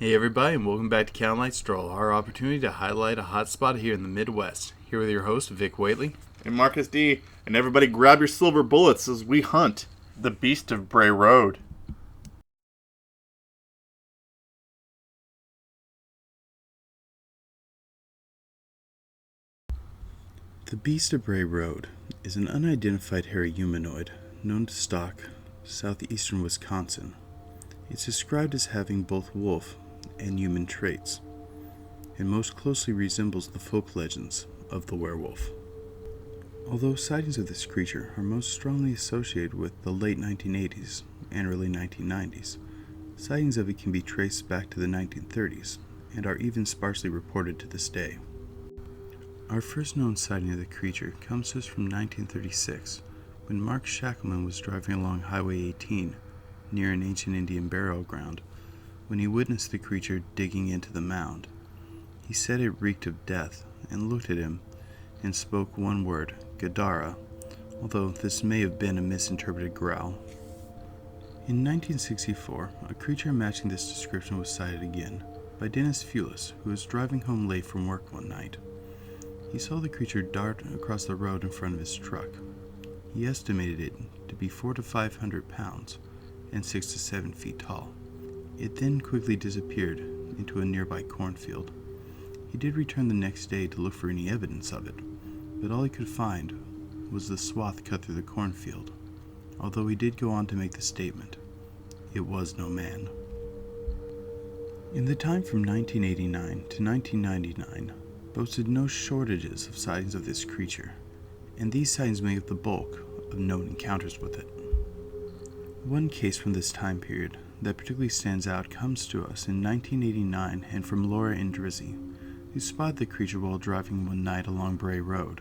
Hey everybody, and welcome back to Candlelight Stroll, our opportunity to highlight a hot spot here in the Midwest. Here with your host, Vic Whateley. And Marcus D. And everybody grab your silver bullets as we hunt the Beast of Bray Road. The Beast of Bray Road is an unidentified hairy humanoid known to stalk southeastern Wisconsin. It's described as having both wolf and human traits, and most closely resembles the folk legends of the werewolf. Although sightings of this creature are most strongly associated with the late 1980s and early 1990s, sightings of it can be traced back to the 1930s and are even sparsely reported to this day. Our first known sighting of the creature comes to us from 1936, when Mark Shackleman was driving along Highway 18 near an ancient Indian burial ground when he witnessed the creature digging into the mound. He said it reeked of death and looked at him and spoke one word, Gadara, although this may have been a misinterpreted growl. In 1964, a creature matching this description was sighted again by Dennis Fulis, who was driving home late from work one night. He saw the creature dart across the road in front of his truck. He estimated it to be 400 to 500 pounds and 6 to 7 feet tall. It then quickly disappeared into a nearby cornfield. He did return the next day to look for any evidence of it, but all he could find was the swath cut through the cornfield, although he did go on to make the statement, "It was no man." In the time from 1989 to 1999, boasted no shortages of sightings of this creature, and these sightings make up the bulk of known encounters with it. One case from this time period that particularly stands out comes to us in 1989 and from Laura Indrizzi, who spotted the creature while driving one night along Bray Road.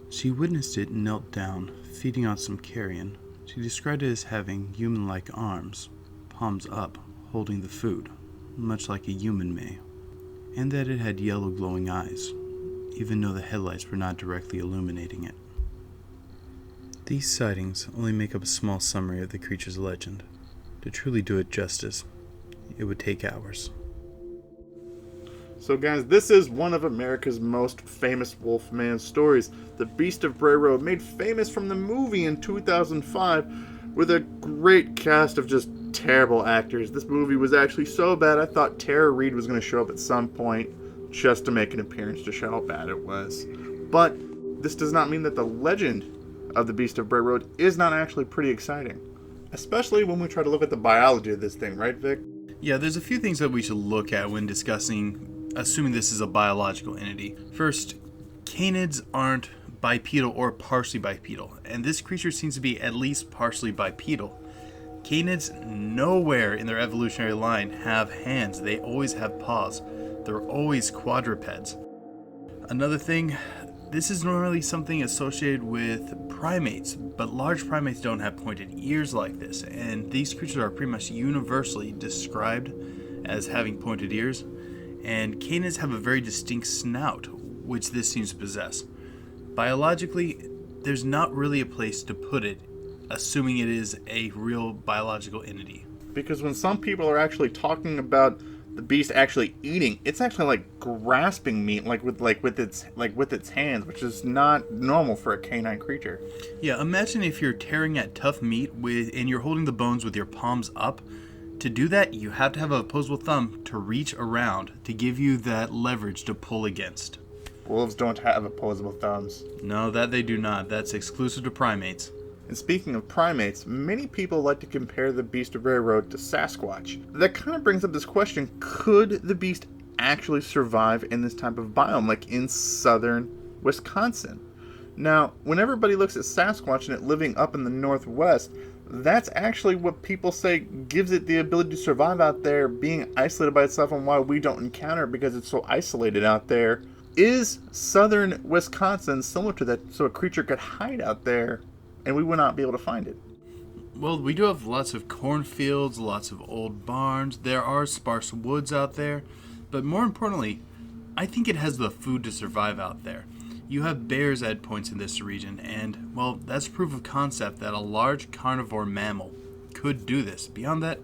She witnessed it and knelt down, feeding on some carrion. She described it as having human-like arms, palms up, holding the food, much like a human may, and that it had yellow glowing eyes, even though the headlights were not directly illuminating it. These sightings only make up a small summary of the creature's legend. To truly do it justice, it would take hours. So guys, this is one of America's most famous Wolfman stories. The Beast of Bray Road, made famous from the movie in 2005 with a great cast of just terrible actors. This movie was actually so bad I thought Tara Reid was going to show up at some point just to make an appearance to show how bad it was. But this does not mean that the legend of the Beast of Bray Road is not actually pretty exciting. Especially when we try to look at the biology of this thing, right, Vic? Yeah, there's a few things that we should look at when discussing, assuming this is a biological entity. First, canids aren't bipedal or partially bipedal, and this creature seems to be at least partially bipedal. Canids nowhere in their evolutionary line have hands. They always have paws. They're always quadrupeds. Another thing, this is normally something associated with primates, but large primates don't have pointed ears like this, and these creatures are pretty much universally described as having pointed ears, and canids have a very distinct snout, which this seems to possess. Biologically, there's not really a place to put it, assuming it is a real biological entity. Because when some people are actually talking about the beast actually eating, it's actually like grasping meat, with its hands, which is not normal for a canine creature. Yeah, imagine if you're tearing at tough meat and you're holding the bones with your palms up. To do that, you have to have an opposable thumb to reach around to give you that leverage to pull against. Wolves don't have opposable thumbs. No, that they do not. That's exclusive to primates. And speaking of primates, many people like to compare the Beast of Bray Road to Sasquatch. That kind of brings up this question, could the beast actually survive in this type of biome, like in southern Wisconsin? Now, when everybody looks at Sasquatch and it living up in the Northwest, that's actually what people say gives it the ability to survive out there, being isolated by itself, and why we don't encounter it because it's so isolated out there. Is southern Wisconsin similar to that, so a creature could hide out there and we would not be able to find it? Well, we do have lots of cornfields, lots of old barns. There are sparse woods out there. But more importantly, I think it has the food to survive out there. You have bears at points in this region, and, well, that's proof of concept that a large carnivore mammal could do this. Beyond that,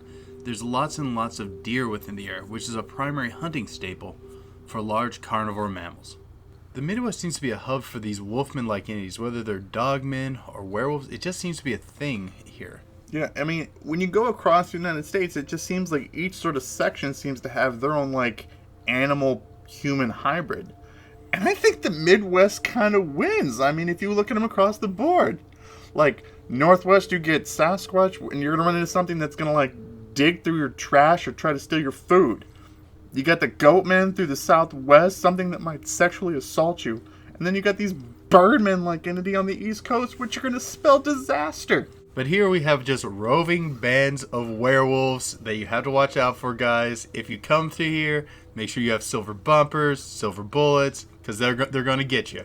there's lots and lots of deer within the area, which is a primary hunting staple for large carnivore mammals. The Midwest seems to be a hub for these wolfman-like entities, whether they're dogmen or werewolves. It just seems to be a thing here. Yeah, I mean, when you go across the United States, it just seems like each sort of section seems to have their own, like, animal-human hybrid. And I think the Midwest kind of wins. I mean, if you look at them across the board. Like, Northwest, you get Sasquatch, and you're going to run into something that's going to, like, dig through your trash or try to steal your food. You got the Goatman through the Southwest, something that might sexually assault you. And then you got these Birdman-like entity on the East Coast, which are going to spell disaster. But here we have just roving bands of werewolves that you have to watch out for, guys. If you come through here, make sure you have silver bumpers, silver bullets, because they're going to get you.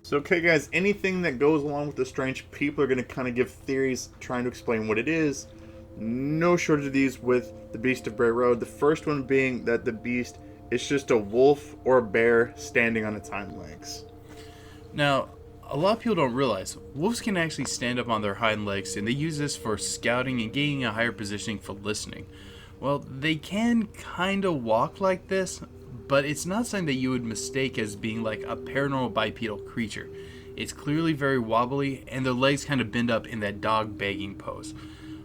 So, okay, guys, anything that goes along with the strange, people are going to kind of give theories trying to explain what it is. No shortage of these with the Beast of Bray Road. The first one being that the beast is just a wolf or a bear standing on its hind legs. Now, a lot of people don't realize wolves can actually stand up on their hind legs, and they use this for scouting and gaining a higher positioning for listening. Well, they can kind of walk like this, but it's not something that you would mistake as being like a paranormal bipedal creature. It's clearly very wobbly, and their legs kind of bend up in that dog begging pose.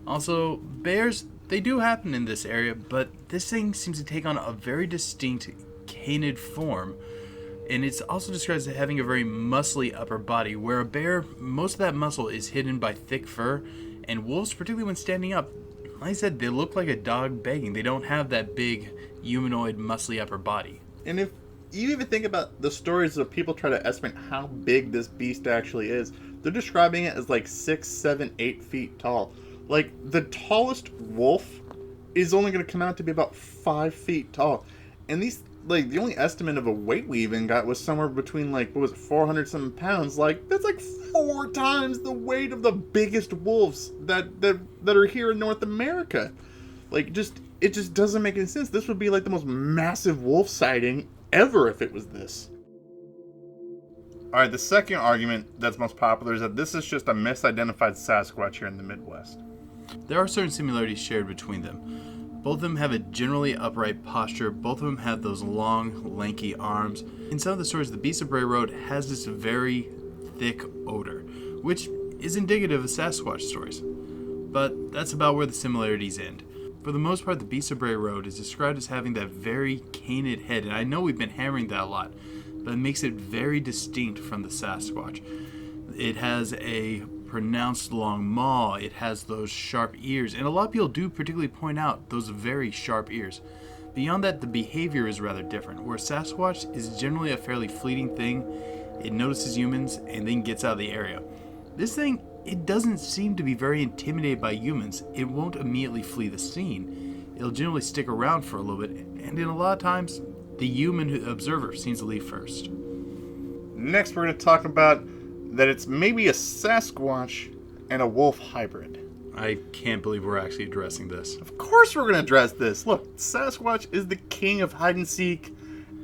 Also, bears, they do happen in this area, but this thing seems to take on a very distinct canid form. And it's also described as having a very muscly upper body, where a bear, most of that muscle is hidden by thick fur, and wolves, particularly when standing up, like I said, they look like a dog begging. They don't have that big, humanoid, muscly upper body. And if you even think about the stories of people try to estimate how big this beast actually is, they're describing it as like 6, 7, 8 feet tall. Like, the tallest wolf is only going to come out to be about 5 feet tall. And these, like, the only estimate of a weight we even got was somewhere between, like, what was it, 400 something pounds. Like, that's like 4 times the weight of the biggest wolves that are here in North America. Like, it just doesn't make any sense. This would be like the most massive wolf sighting ever if it was this. Alright, the second argument that's most popular is that this is just a misidentified Sasquatch here in the Midwest. There are certain similarities shared between them. Both of them have a generally upright posture. Both of them have those long, lanky arms. In some of the stories, the Beast of Bray Road has this very thick odor, which is indicative of Sasquatch stories. But that's about where the similarities end. For the most part, the Beast of Bray Road is described as having that very canid head, and I know we've been hammering that a lot, but it makes it very distinct from the Sasquatch. It has a pronounced long maw, it has those sharp ears, and a lot of people do particularly point out those very sharp ears. Beyond that, the behavior is rather different, where Sasquatch is generally a fairly fleeting thing. It notices humans and then gets out of the area. This thing, it doesn't seem to be very intimidated by humans. It won't immediately flee the scene. It'll generally stick around for a little bit, and in a lot of times, the human observer seems to leave first. Next, we're going to talk about that it's maybe a Sasquatch and a wolf hybrid. I can't believe we're actually addressing this. Of course we're going to address this. Look, Sasquatch is the king of hide and seek,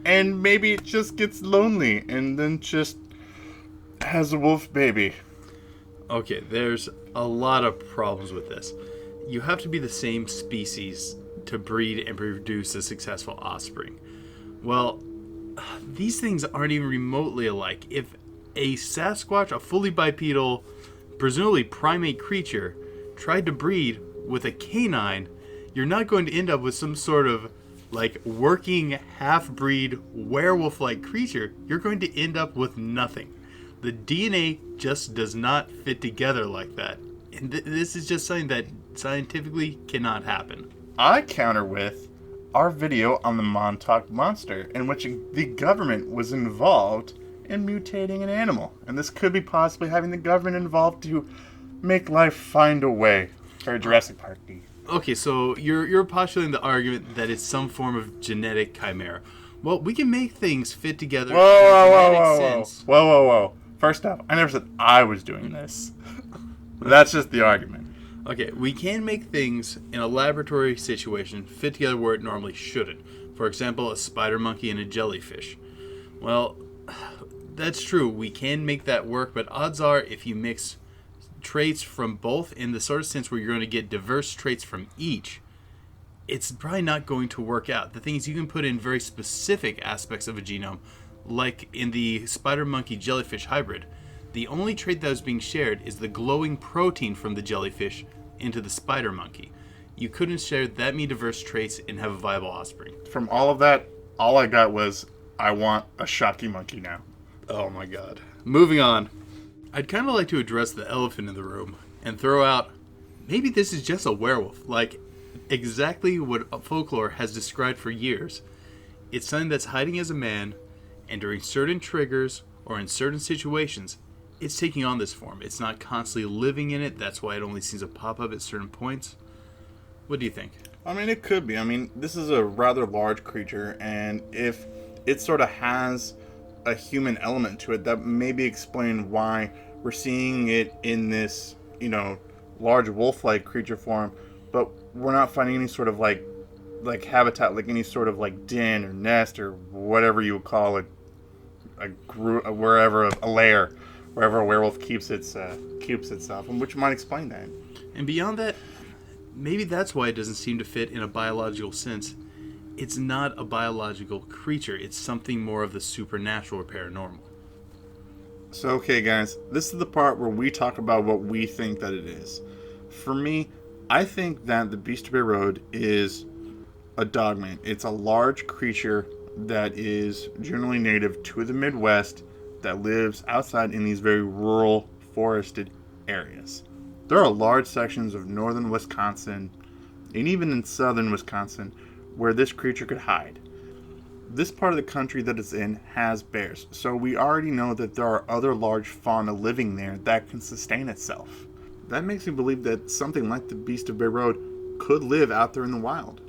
and maybe it just gets lonely and then just has a wolf baby. Okay, there's a lot of problems with this. You have to be the same species to breed and produce a successful offspring. Well, these things aren't even remotely alike. If a Sasquatch, a fully bipedal, presumably primate creature, tried to breed with a canine, you're not going to end up with some sort of like working half-breed werewolf-like creature. You're going to end up with nothing. The DNA just does not fit together like that. And this is just something that scientifically cannot happen. I counter with our video on the Montauk Monster, in which the government was involved in mutating an animal. And this could be possibly having the government involved to make life find a way for Jurassic Park D. Okay, so you're postulating the argument that it's some form of genetic chimera. Well, we can make things fit together. Whoa. First off, I never said I was doing this. That's just the argument. Okay, we can make things in a laboratory situation fit together where it normally shouldn't. For example, a spider monkey and a jellyfish. Well, that's true. We can make that work, but odds are if you mix traits from both in the sort of sense where you're going to get diverse traits from each, it's probably not going to work out. The thing is, you can put in very specific aspects of a genome, like in the spider monkey jellyfish hybrid. The only trait that was being shared is the glowing protein from the jellyfish into the spider monkey. You couldn't share that many diverse traits and have a viable offspring. From all of that, all I got was, I want a shocky monkey now. Oh my god. Moving on. I'd kind of like to address the elephant in the room and throw out, maybe this is just a werewolf, like exactly what folklore has described for years. It's something that's hiding as a man, and during certain triggers or in certain situations, it's taking on this form. It's not constantly living in it. That's why it only seems to pop up at certain points. What do you think? I mean, it could be. I mean, this is a rather large creature, and if it sort of has a human element to it, that maybe explain why we're seeing it in this, large wolf-like creature form, but we're not finding any sort of like habitat, like any sort of like den or nest or whatever you would call it, wherever a lair, wherever a werewolf keeps itself, and which might explain that. And beyond that, maybe that's why it doesn't seem to fit in a biological sense. It's not a biological creature. It's something more of the supernatural or paranormal. So, okay, guys, this is the part where we talk about what we think that it is. For me, I think that the Beast of Bray Road is a DogMan. It's a large creature that is generally native to the Midwest that lives outside in these very rural, forested areas. There are large sections of northern Wisconsin, and even in southern Wisconsin, where this creature could hide. This part of the country that it's in has bears, so we already know that there are other large fauna living there that can sustain itself. That makes me believe that something like the Beast of Bray Road could live out there in the wild.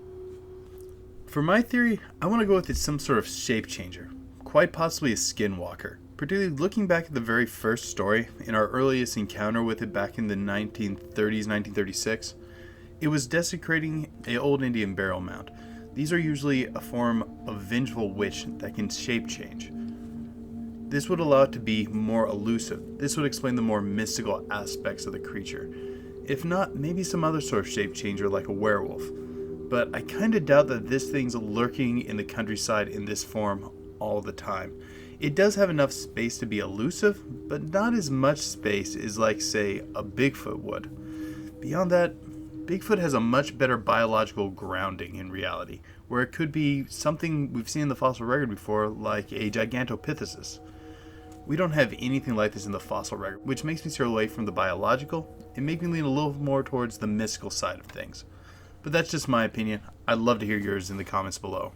For my theory, I want to go with it's some sort of shape changer, quite possibly a skinwalker. Particularly looking back at the very first story, in our earliest encounter with it back in the 1930s, 1936, it was desecrating an old Indian burial mound. These are usually a form of vengeful witch that can shape change. This would allow it to be more elusive. This would explain the more mystical aspects of the creature. If not, maybe some other sort of shape changer like a werewolf. But I kind of doubt that this thing's lurking in the countryside in this form all the time. It does have enough space to be elusive, but not as much space as, like, say, a Bigfoot would. Beyond that, Bigfoot has a much better biological grounding in reality, where it could be something we've seen in the fossil record before, like a Gigantopithecus. We don't have anything like this in the fossil record, which makes me steer away from the biological and make me lean a little more towards the mystical side of things. But that's just my opinion. I'd love to hear yours in the comments below.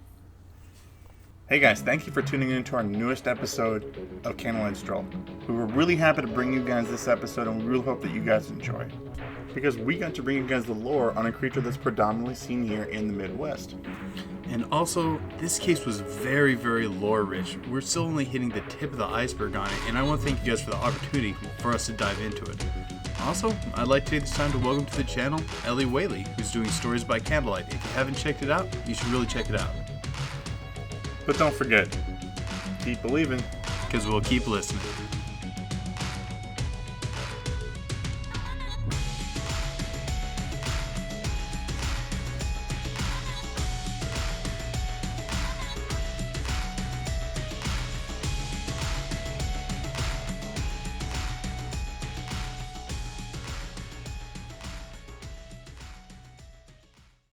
Hey guys, thank you for tuning in to our newest episode of Candlelight Stroll. We were really happy to bring you guys this episode, and we really hope that you guys enjoy it. Because we got to bring you guys the lore on a creature that's predominantly seen here in the Midwest. And also, this case was very, very lore-rich. We're still only hitting the tip of the iceberg on it, and I want to thank you guys for the opportunity for us to dive into it. Also, I'd like to take this time to welcome to the channel Whateley, who's doing Stories by Candlelight. If you haven't checked it out, you should really check it out. But don't forget, keep believing. Because we'll keep listening.